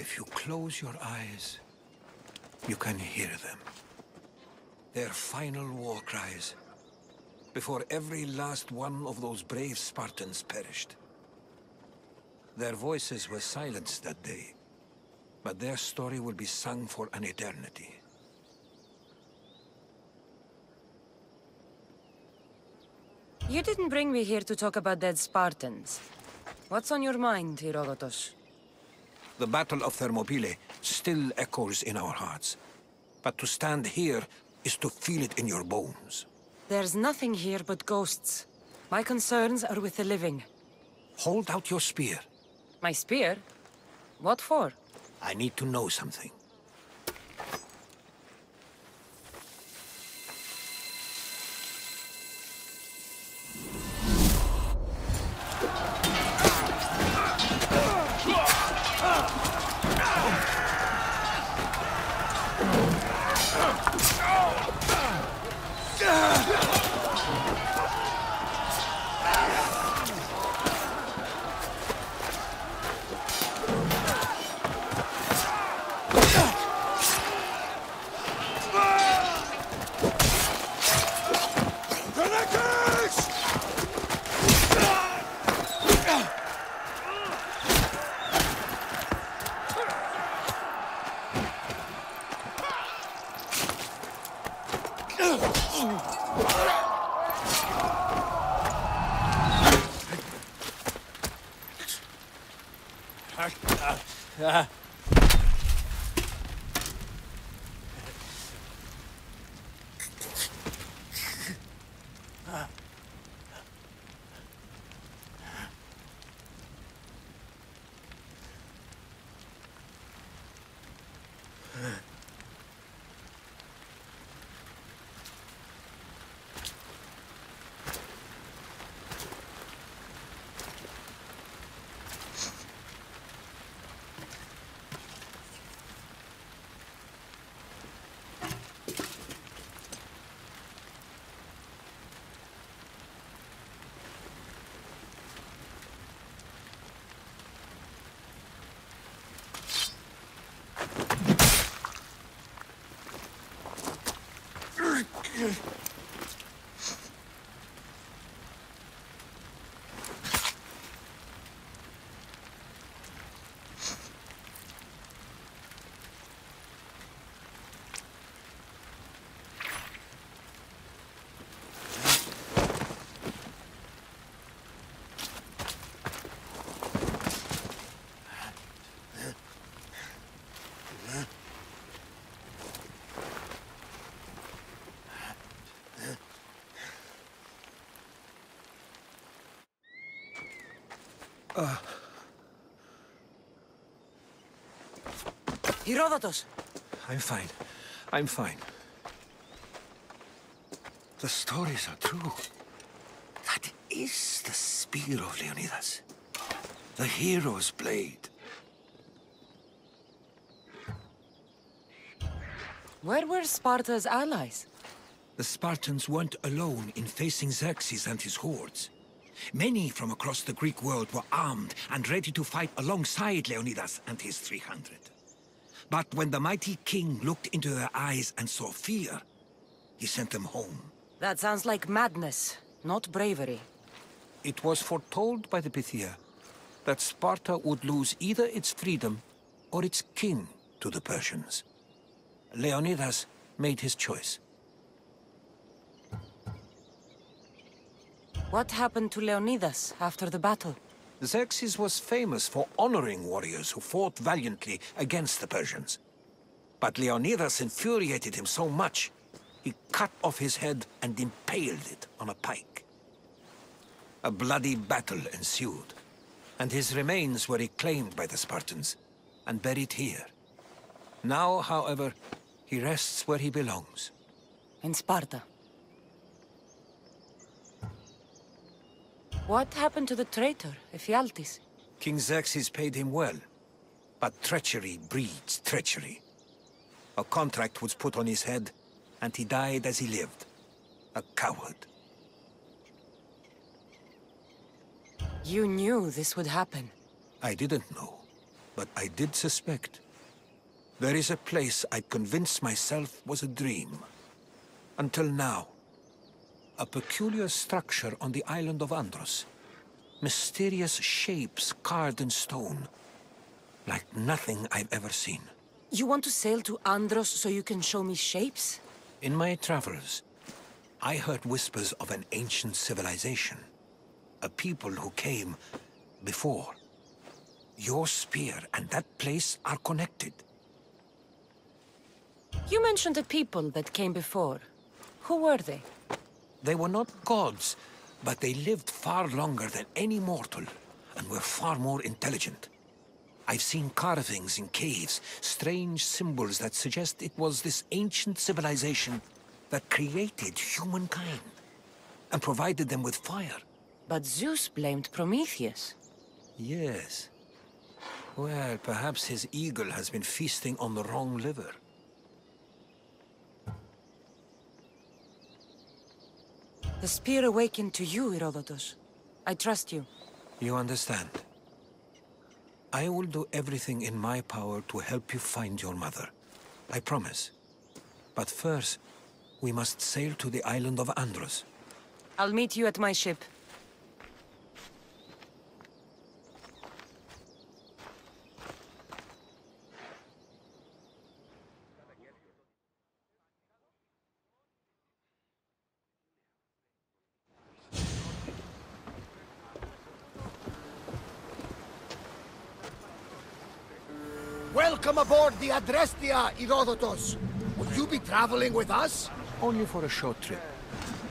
If you close your eyes, you can hear them. Their final war cries, before every last one of those brave Spartans perished. Their voices were silenced that day, but their story will be sung for an eternity. You didn't bring me here to talk about dead Spartans. What's on your mind, Herodotus? The Battle of Thermopylae still echoes in our hearts. But to stand here is to feel it in your bones. There's nothing here but ghosts. My concerns are with the living. Hold out your spear. My spear? What for? I need to know something. Herodotus! I'm fine. I'm fine. The stories are true. That is the spear of Leonidas. The hero's blade. Where were Sparta's allies? The Spartans weren't alone in facing Xerxes and his hordes. Many from across the Greek world were armed and ready to fight alongside Leonidas and his 300. But when the mighty king looked into their eyes and saw fear, he sent them home. That sounds like madness, not bravery. It was foretold by the Pythia that Sparta would lose either its freedom or its king to the Persians. Leonidas made his choice. What happened to Leonidas after the battle? Xerxes was famous for honoring warriors who fought valiantly against the Persians. But Leonidas infuriated him so much, he cut off his head and impaled it on a pike. A bloody battle ensued, and his remains were reclaimed by the Spartans and buried here. Now, however, he rests where he belongs. In Sparta. What happened to the traitor, Ephialtes? King Xerxes paid him well, but treachery breeds treachery. A contract was put on his head, and he died as he lived. A coward. You knew this would happen. I didn't know. but I did suspect. There is a place I'd convinced myself was a dream. Until now. A peculiar structure on the island of Andros. Mysterious shapes carved in stone. Like nothing I've ever seen. You want to sail to Andros so you can show me shapes? In my travels, I heard whispers of an ancient civilization. A people who came before. Your spear and that place are connected. You mentioned a people that came before. Who were they? They were not gods, but they lived far longer than any mortal, and were far more intelligent. I've seen carvings in caves, strange symbols that suggest it was this ancient civilization that created humankind, and provided them with fire. But Zeus blamed Prometheus. Yes. Well, perhaps his eagle has been feasting on the wrong liver. The spear awakened to you, Herodotus. I trust you. You understand. I will do everything in my power to help you find your mother. I promise. But first, we must sail to the island of Andros. I'll meet you at my ship. Welcome aboard the Adrestia, Herodotus. Will you be traveling with us? Only for a short trip.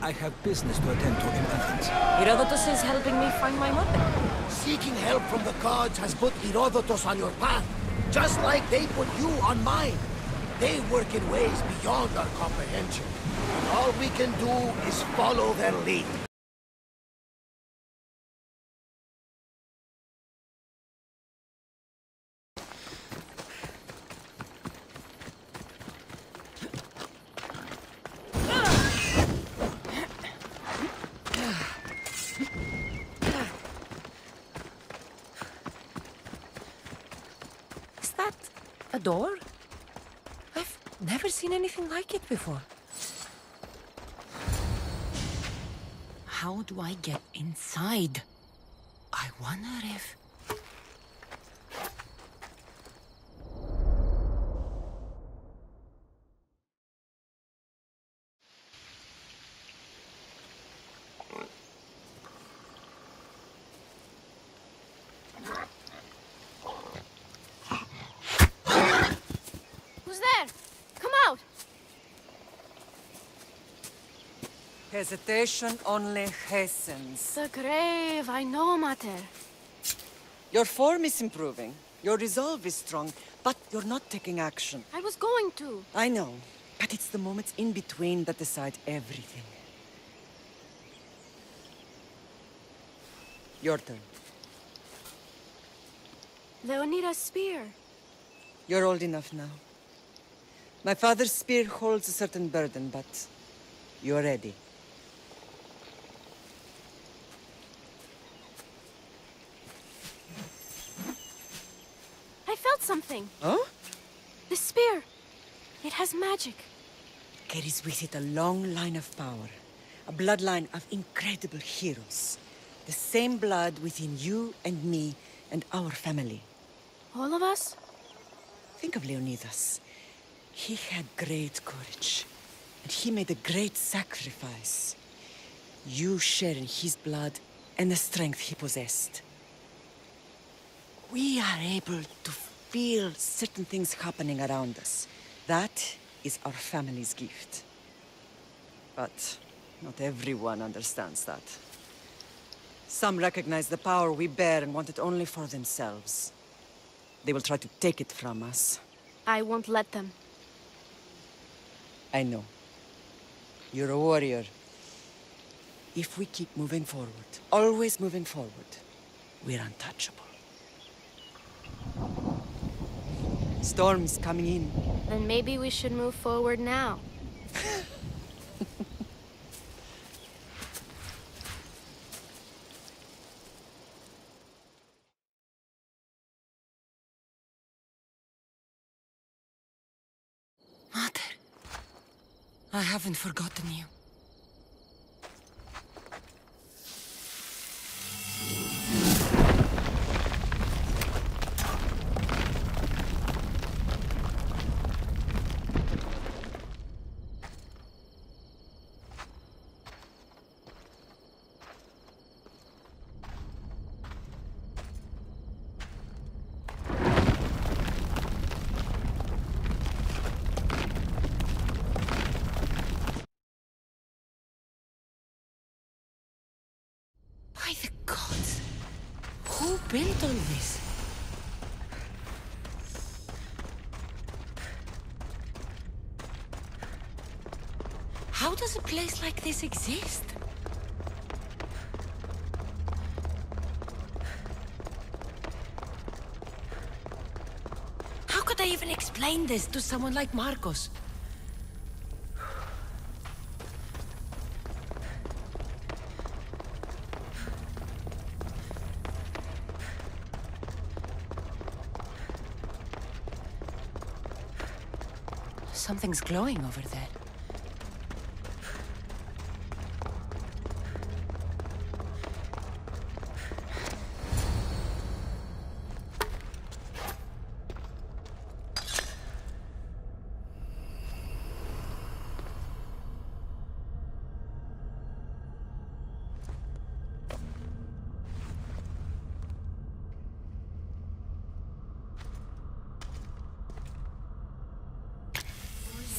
I have business to attend to in Athens. Herodotus is helping me find my mother. Seeking help from the gods has put Herodotus on your path, just like they put you on mine. They work in ways beyond our comprehension. And all we can do is follow their lead. A door? I've never seen anything like it before. How do I get inside? I wonder if... Hesitation only hastens. The grave, I know, Mater. Your form is improving. Your resolve is strong, but you're not taking action. I was going to. I know, but it's the moments in between that decide everything. Your turn. Leonida's spear. You're old enough now. My father's spear holds a certain burden, but you're ready. I felt something. Huh? The spear. It has magic. Carries with it a long line of power. A bloodline of incredible heroes. The same blood within you and me and our family. All of us? Think of Leonidas. He had great courage. And he made a great sacrifice. You share in his blood and the strength he possessed. We are able to feel certain things happening around us. That is our family's gift. But not everyone understands that. Some recognize the power we bear and want it only for themselves. They will try to take it from us. I won't let them. I know. You're a warrior. If we keep moving forward, always moving forward, we're untouchable. Storm's coming in. Then maybe we should move forward now. Mother, I haven't forgotten you. By the gods, who built all this? How does a place like this exist? How could I even explain this to someone like Marcos? Something's glowing over there.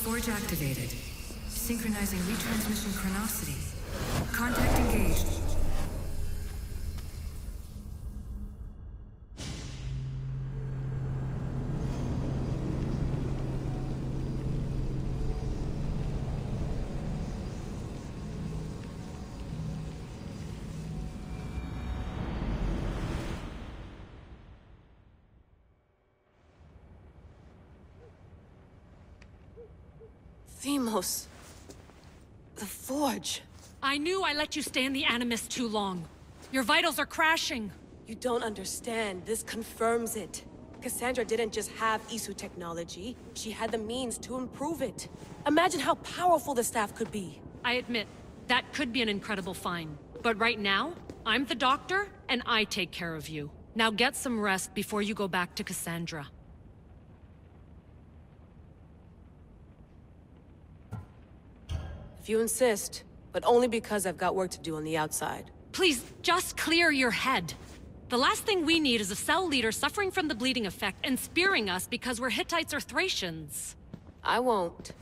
Forge activated. Synchronizing retransmission chronicity. Contact engaged. Themos. The Forge. I knew I let you stay in the Animus too long. Your vitals are crashing. You don't understand. This confirms it. Cassandra didn't just have Isu technology. She had the means to improve it. Imagine how powerful the staff could be. I admit, that could be an incredible find. But right now, I'm the doctor, and I take care of you. Now get some rest before you go back to Cassandra. If you insist, but only because I've got work to do on the outside. Please, just clear your head. The last thing we need is a cell leader suffering from the bleeding effect and spearing us because we're Hittites or Thracians. I won't.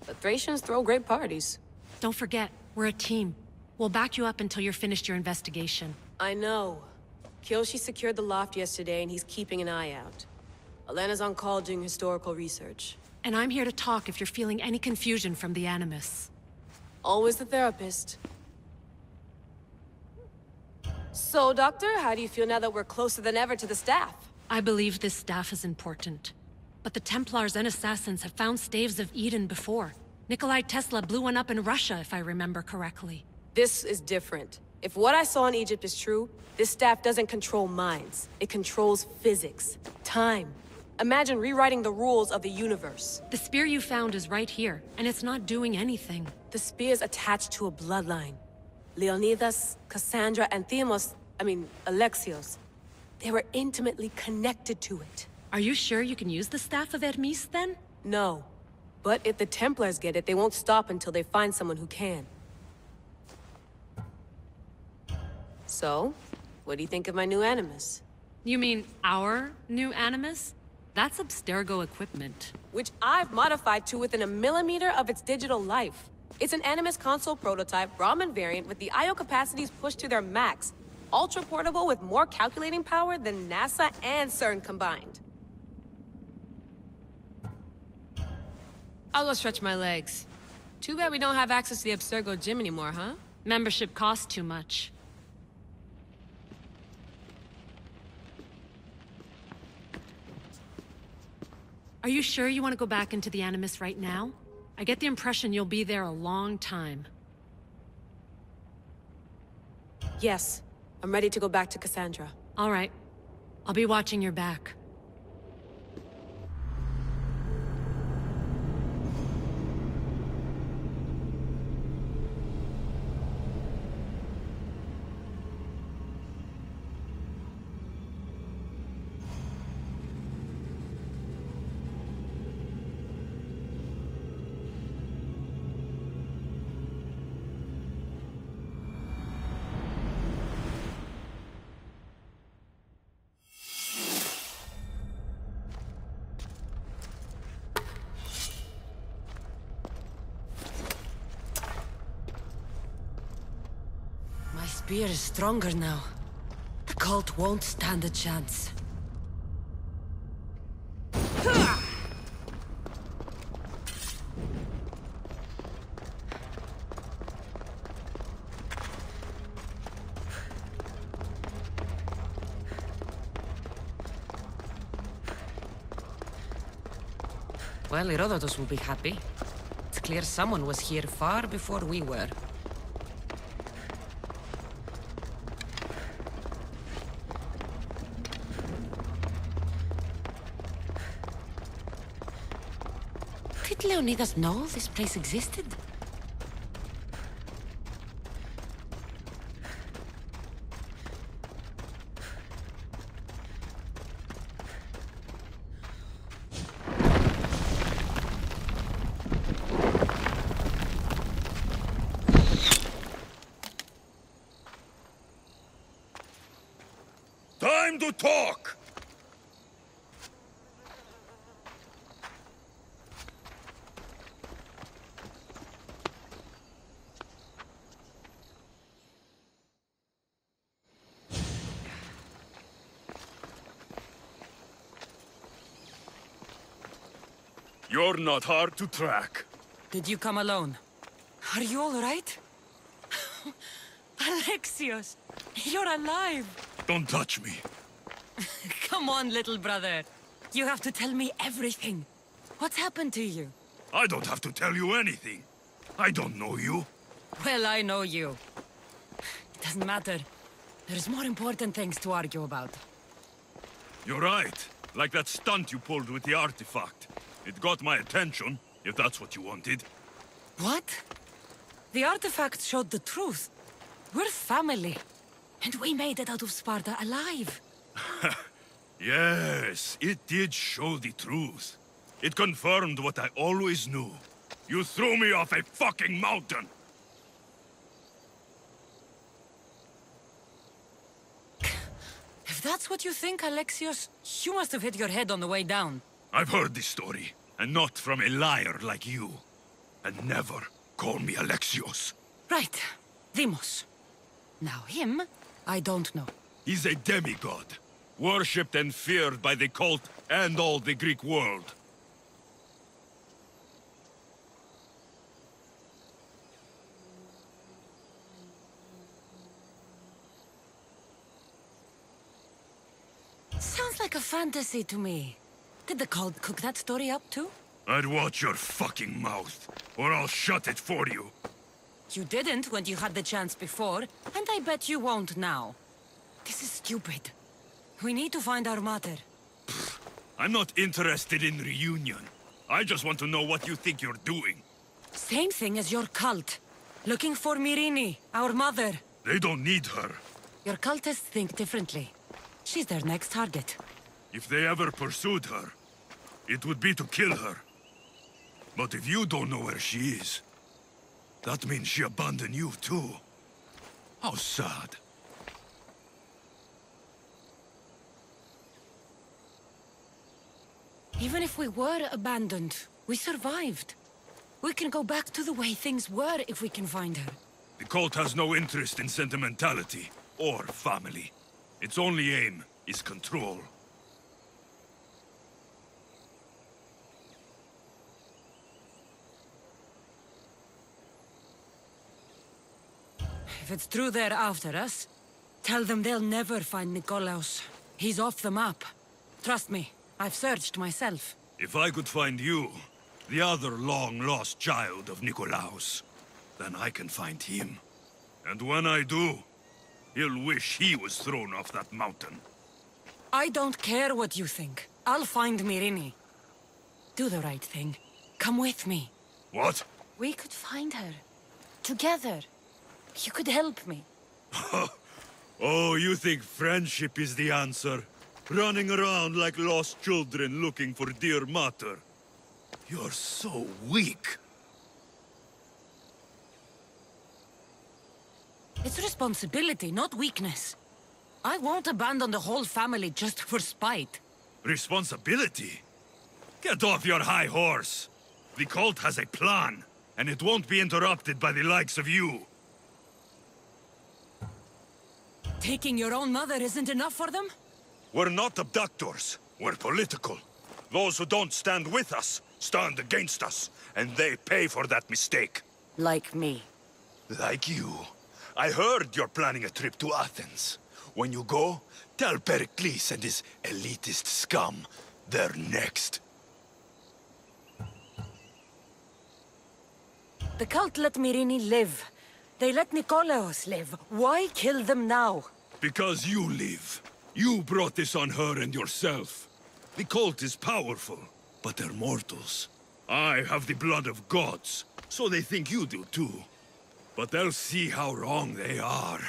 But Thracians throw great parties. Don't forget, we're a team. We'll back you up until you're finished your investigation. I know. Kiyoshi secured the loft yesterday and he's keeping an eye out. Elena's on call doing historical research. And I'm here to talk if you're feeling any confusion from the Animus. Always the therapist. So, Doctor, how do you feel now that we're closer than ever to the staff? I believe this staff is important. But the Templars and Assassins have found staves of Eden before. Nikolai Tesla blew one up in Russia, if I remember correctly. This is different. If what I saw in Egypt is true, this staff doesn't control minds. It controls physics, time. Imagine rewriting the rules of the universe. The spear you found is right here, and it's not doing anything. The spear's attached to a bloodline. Leonidas, Cassandra, and Alexios. They were intimately connected to it. Are you sure you can use the Staff of Hermes, then? No. But if the Templars get it, they won't stop until they find someone who can. So, what do you think of my new Animus? You mean our new Animus? That's Abstergo equipment. Which I've modified to within a millimeter of its digital life. It's an Animus console prototype, Raman variant, with the I/O capacities pushed to their max. Ultra-portable with more calculating power than NASA and CERN combined. I'll go stretch my legs. Too bad we don't have access to the Abstergo gym anymore, huh? Membership costs too much. Are you sure you want to go back into the Animus right now? I get the impression you'll be there a long time. Yes. I'm ready to go back to Cassandra. All right. I'll be watching your back. spear is stronger now. The cult won't stand a chance. Well, Herodotus will be happy. It's clear someone was here far before we were. Did Leonidas know this place existed? Time to talk! You're not hard to track. Did you come alone? Are you all right? Alexios, you're alive! Don't touch me. Come on, little brother. You have to tell me everything. What's happened to you? I don't have to tell you anything. I don't know you. Well, I know you. It doesn't matter. There's more important things to argue about. You're right. Like that stunt you pulled with the artifact. It got my attention, if that's what you wanted. What? The artifact showed the truth. We're family. And we made it out of Sparta alive. Yes, it did show the truth. It confirmed what I always knew. You threw me off a fucking mountain! If that's what you think, Alexios, you must have hit your head on the way down. I've heard this story, and not from a liar like you. And never call me Alexios. Right. Demos. Now him, I don't know. He's a demigod, worshipped and feared by the cult and all the Greek world. Sounds like a fantasy to me. Did the cult cook that story up too? I'd watch your fucking mouth, or I'll shut it for you. You didn't when you had the chance before, and I bet you won't now. This is stupid. We need to find our mother. I'm not interested in reunion. I just want to know what you think you're doing. Same thing as your cult. Looking for Myrrine, our mother. They don't need her. Your cultists think differently. She's their next target. If they ever pursued her, it would be to kill her. But if you don't know where she is, that means she abandoned you too. How sad. Even if we were abandoned, we survived. We can go back to the way things were if we can find her. The cult has no interest in sentimentality or family. Its only aim is control. If it's true they're after us, tell them they'll never find Nikolaos. He's off the map. Trust me, I've searched myself. If I could find you, the other long-lost child of Nikolaos, then I can find him. And when I do, he'll wish he was thrown off that mountain. I don't care what you think. I'll find Myrrine. Do the right thing. Come with me. What? We could find her. Together. You could help me. Oh, you think friendship is the answer? Running around like lost children looking for dear mater. You're so weak. It's responsibility, not weakness. I won't abandon the whole family just for spite. Responsibility? Get off your high horse. The cult has a plan, and it won't be interrupted by the likes of you. Taking your own mother isn't enough for them? We're not abductors. We're political. Those who don't stand with us stand against us, and they pay for that mistake. Like me. Like you. I heard you're planning a trip to Athens. When you go, tell Pericles and his elitist scum they're next. The cult let Myrrine live. They let Nikolaos live. Why kill them now? Because you live. You brought this on her and yourself. The cult is powerful, but they're mortals. I have the blood of gods, so they think you do too. But they'll see how wrong they are.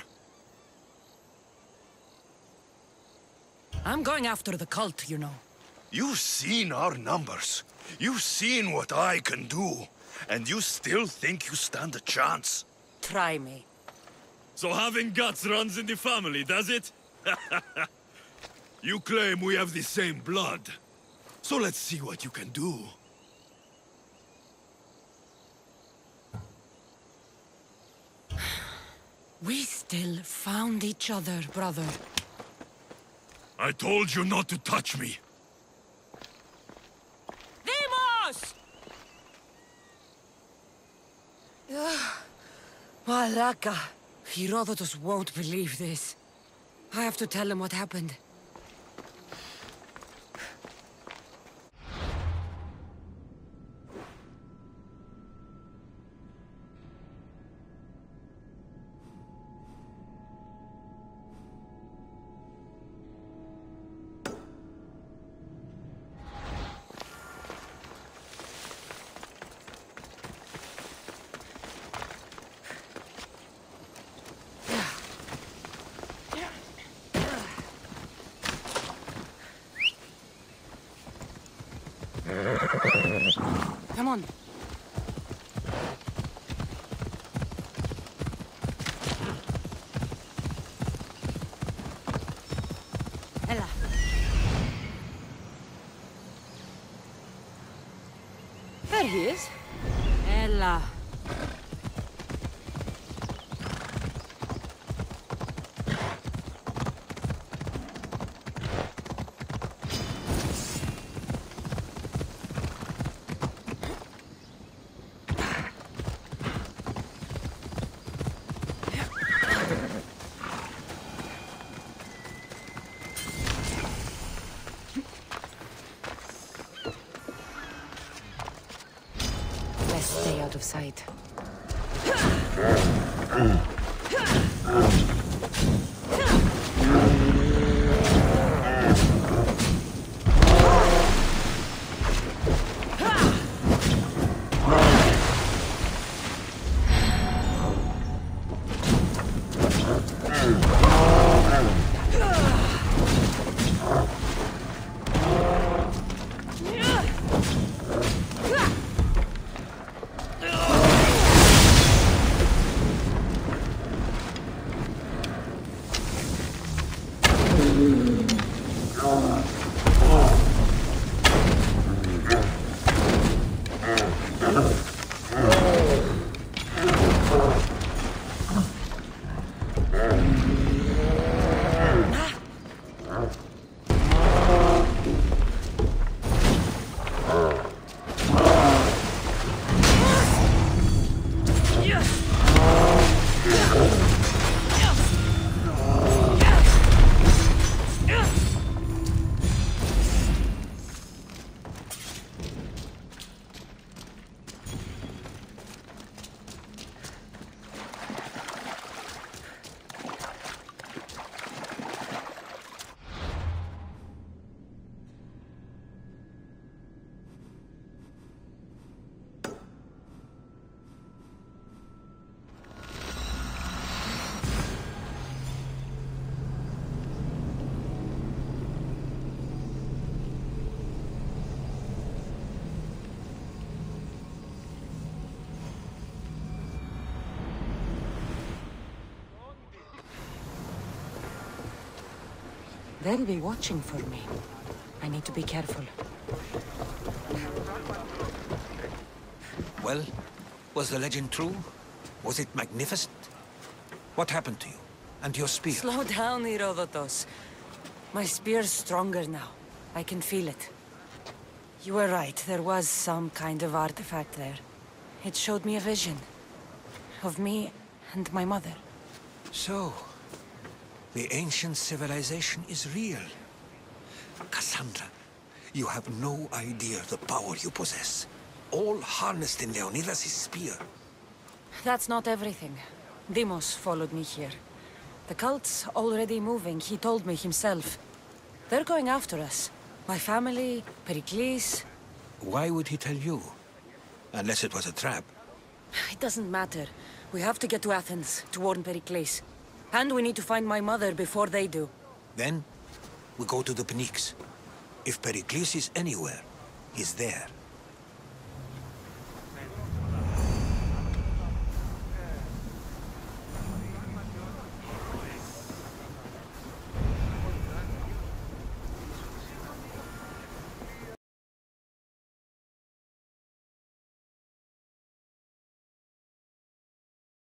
I'm going after the cult, you know. You've seen our numbers. You've seen what I can do. And you still think you stand a chance? Try me. So having guts runs in the family, does it? You claim we have the same blood. So let's see what you can do. We still found each other, brother. I told you not to touch me. Demos! Malaka. Herodotus won't believe this. I have to tell him what happened. Come on. Ella. There he is. Ella. Stay out of sight. They'll be watching for me. I need to be careful. Well, was the legend true? Was it magnificent? What happened to you? And your spear? Slow down, Herodotus. My spear's stronger now. I can feel it. You were right, there was some kind of artifact there. It showed me a vision. Of me and my mother. So, the ancient civilization is real. Cassandra, you have no idea the power you possess. All harnessed in Leonidas' spear. That's not everything. Deimos followed me here. The cult's already moving, he told me himself. They're going after us. My family, Pericles. Why would he tell you? Unless it was a trap. It doesn't matter. We have to get to Athens, to warn Pericles. And we need to find my mother before they do. Then, we go to the Pnyx. If Pericles is anywhere, he's there.